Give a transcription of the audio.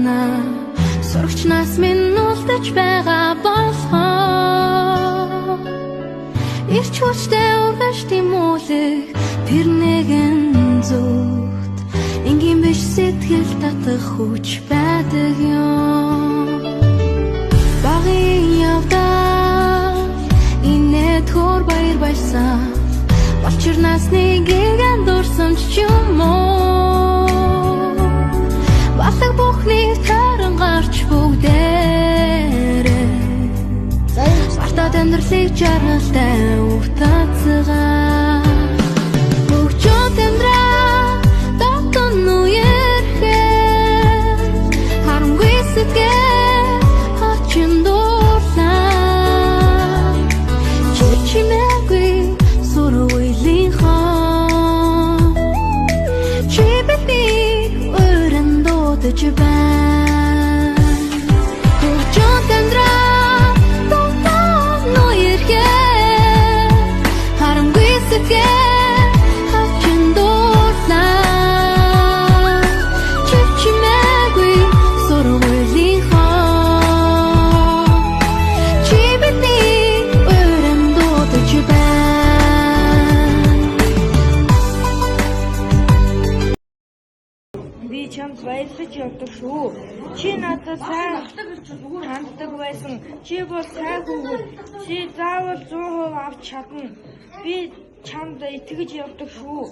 дурна сурагч нас минь үлдэж байгаа болохоо ирч хүчтэй ургаш тимүүлэх тэр нэгэн зүгт ингийн биш сэтгэл татах хүч байдаг юм багын явдал инээд хөр баяр баясаа болчир насны гингэн дурсамж юм уу батаг бүхний таран гарч бүгдээрээ сартад амьдралыг жаргалтай утацгаа хөгжөөд амьдраа дотн үерхээ харамгүй сэтгэл хачин дуурлаа чимээгүй сургуулийн хон чи бидний өрөн дуудаж байна хөгжөөд амьдраа дотн үерхээ харамгүй сэтгэл хачин дуурлаа чимээгүй сургуулийн хон чи бидний өрөн дуудаж байна Би чамд баярлаж явдаг шүү. Чи надад сайн ханддаг байсан. Чи бол сайн хүүхэд. Чи заавал 100% авч чадна. Би чамд итгэж явдаг шүү.